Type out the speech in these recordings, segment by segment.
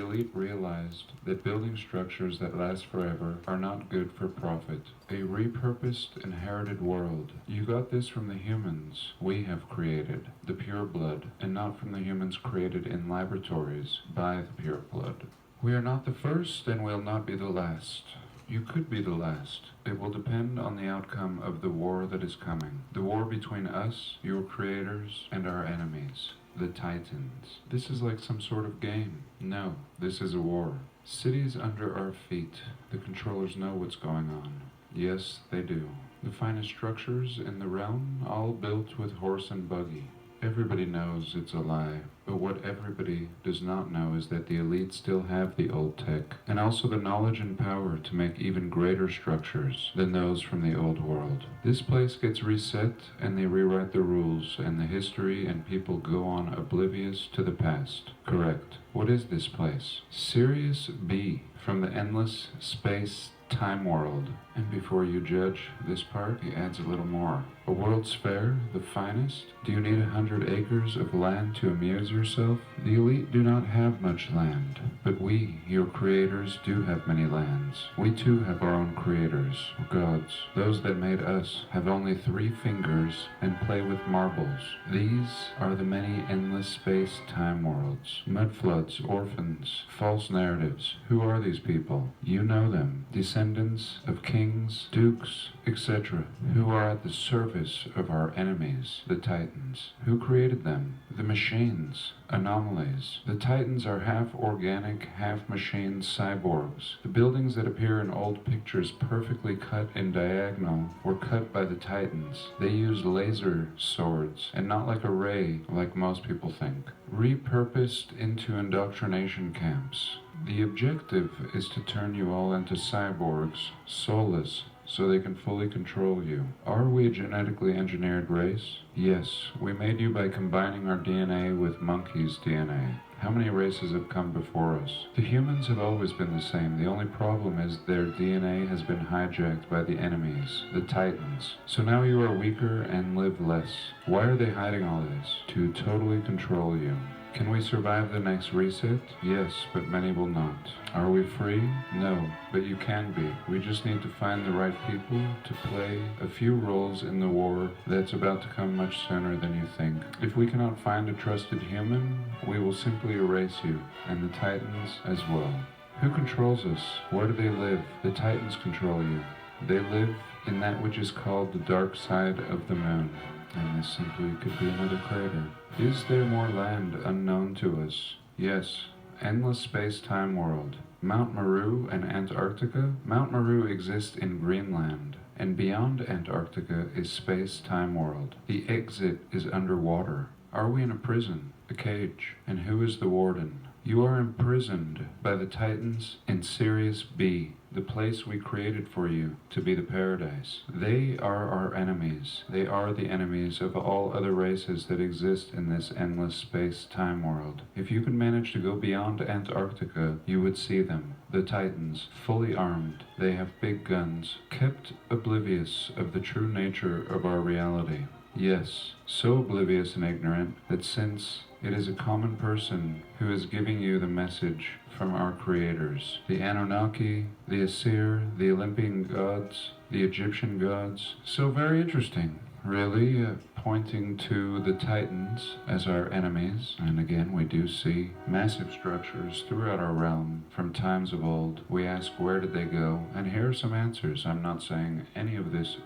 elite realized that building structures that last forever are not good for profit. A repurposed, inherited world. You got this from the humans we have created, the pure blood, and not from the humans created in laboratories by the pure blood. We are not the first, and will not be the last. You could be the last. It will depend on the outcome of the war that is coming. The war between us, your creators, and our enemies, the Titans. This is like some sort of game. No, this is a war. Cities under our feet. The controllers know what's going on. Yes, they do. The finest structures in the realm, all built with horse and buggy. Everybody knows it's a lie, but what everybody does not know is that the elite still have the old tech, and also the knowledge and power to make even greater structures than those from the old world. This place gets reset, and they rewrite the rules, and the history and people go on oblivious to the past. Correct. What is this place? Sirius B, from the endless space time world. And before you judge this part, he adds a little more. A world's fair, the finest? Do you need 100 acres of land to amuse yourself? The elite do not have much land, but we, your creators, do have many lands. We too have our own creators, gods. Those that made us have only 3 fingers and play with marbles. These are the many endless space time worlds. Mudfloods, orphans, false narratives. Who are these people? You know them. Descendants of kings, dukes, etc., who are at the service of our enemies, the Titans. Who created them? The machines, anomalies. The Titans are half organic, half machine cyborgs. The buildings that appear in old pictures perfectly cut in diagonal were cut by the Titans. They used laser swords, and not like a ray like most people think. Repurposed into indoctrination camps. The objective is to turn you all into cyborgs, soulless, so they can fully control you. Are we a genetically engineered race? Yes, we made you by combining our DNA with monkeys' DNA. How many races have come before us? The humans have always been the same. The only problem is their DNA has been hijacked by the enemies, the Titans. So now you are weaker and live less. Why are they hiding all this? To totally control you. Can we survive the next reset? Yes, but many will not. Are we free? No, but you can be. We just need to find the right people to play a few roles in the war that's about to come much sooner than you think. If we cannot find a trusted human, we will simply erase you, and the Titans as well. Who controls us? Where do they live? The Titans control you. They live in that which is called the dark side of the moon. And this simply could be another crater. Is there more land unknown to us? Yes. Endless space-time world. Mount Meru and Antarctica? Mount Meru exists in Greenland, and beyond Antarctica is space-time world. The exit is underwater. Are we in a prison? A cage? And who is the warden? You are imprisoned by the Titans in Sirius B, the place we created for you to be the paradise. They are our enemies. They are the enemies of all other races that exist in this endless space-time world. If you could manage to go beyond Antarctica, you would see them. The Titans, fully armed. They have big guns, kept oblivious of the true nature of our reality. Yes, so oblivious and ignorant that since it is a common person who is giving you the message from our creators. The Anunnaki, the Asir, the Olympian gods, the Egyptian gods. So very interesting, really, pointing to the Titans as our enemies. And again, we do see massive structures throughout our realm from times of old. We ask, where did they go? And here are some answers. I'm not saying any of this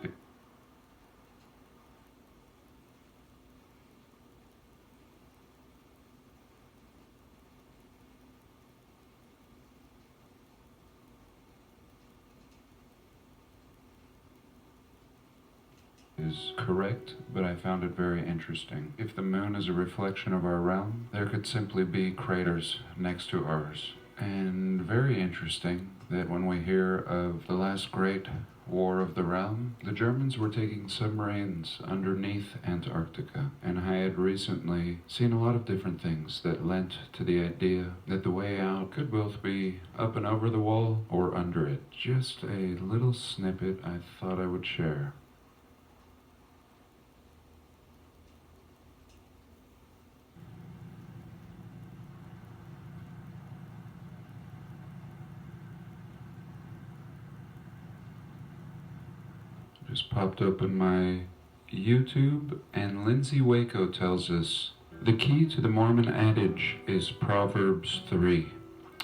is correct, but I found it very interesting. If the moon is a reflection of our realm, there could simply be craters next to ours. And very interesting that when we hear of the last great war of the realm, the Germans were taking submarines underneath Antarctica. And I had recently seen a lot of different things that lent to the idea that the way out could both be up and over the wall or under it. Just a little snippet I thought I would share. Just popped open my YouTube, and Lindsay Waco tells us, the key to the Mormon adage is Proverbs 3.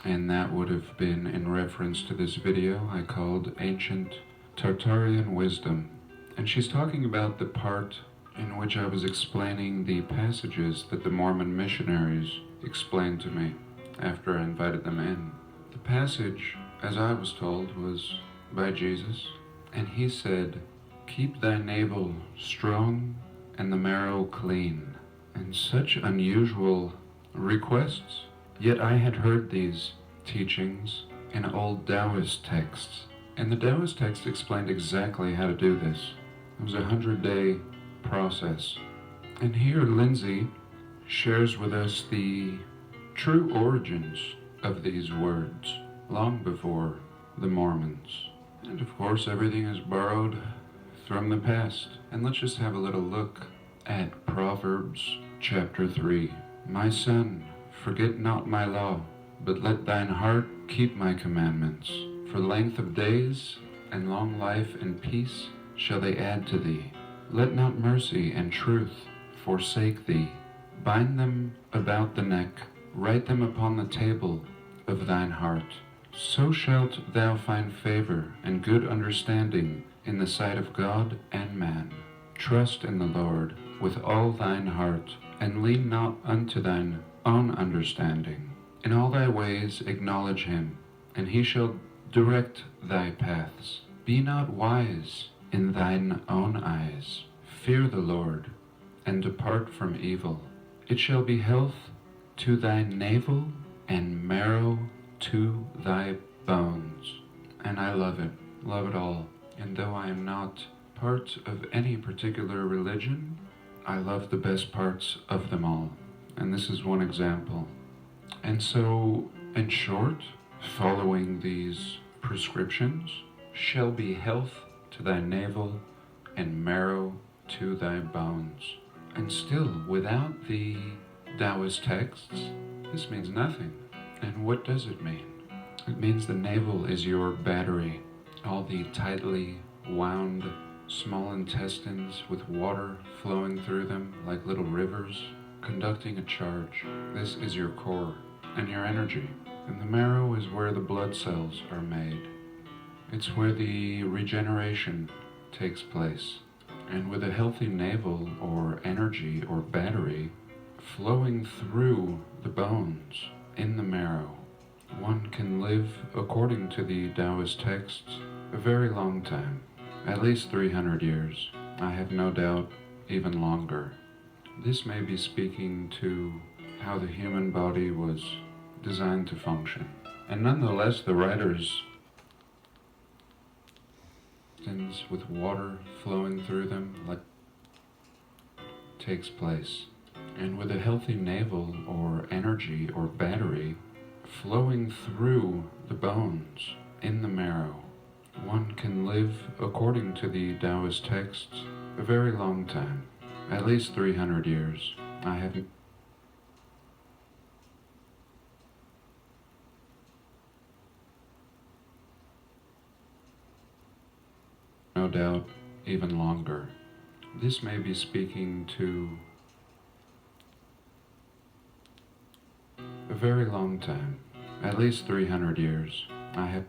And that would have been in reference to this video I called Ancient Tartarian Wisdom. And she's talking about the part in which I was explaining the passages that the Mormon missionaries explained to me after I invited them in. The passage, as I was told, was by Jesus, and he said, "Keep thy navel strong and the marrow clean." And such unusual requests. Yet I had heard these teachings in old Taoist texts, and the Taoist text explained exactly how to do this. It was a 100-day process. And here Lindsay shares with us the true origins of these words, long before the Mormons. And of course everything is borrowed from the past. And let's just have a little look at Proverbs chapter 3. My son, forget not my law, but let thine heart keep my commandments. For length of days and long life and peace shall they add to thee. Let not mercy and truth forsake thee. Bind them about the neck, write them upon the table of thine heart. So shalt thou find favor and good understanding in the sight of God and man. Trust in the Lord with all thine heart, and lean not unto thine own understanding. In all thy ways acknowledge him, and he shall direct thy paths. Be not wise in thine own eyes. Fear the Lord, and depart from evil. It shall be health to thy navel, and marrow to thy bones. And I love it all. And though I am not part of any particular religion, I love the best parts of them all. And this is one example. And so, in short, following these prescriptions shall be health to thy navel and marrow to thy bones. And still, without the Taoist texts, this means nothing. And what does it mean? It means the navel is your battery. All the tightly wound small intestines with water flowing through them like little rivers, conducting a charge. This is your core and your energy. And the marrow is where the blood cells are made. It's where the regeneration takes place. And with a healthy navel or energy or battery flowing through the bones in the marrow, one can live, according to the Taoist texts, a very long time. At least 300 years. I have no doubt even longer. This may be speaking to how the human body was designed to function. And nonetheless, the writers, with water flowing through them, like takes place. And with a healthy navel or energy or battery flowing through the bones in the marrow, one can live, according to the Taoist texts, a very long time. At least 300 years. I have no doubt even longer. This may be speaking to a very long time. At least 300 years. I have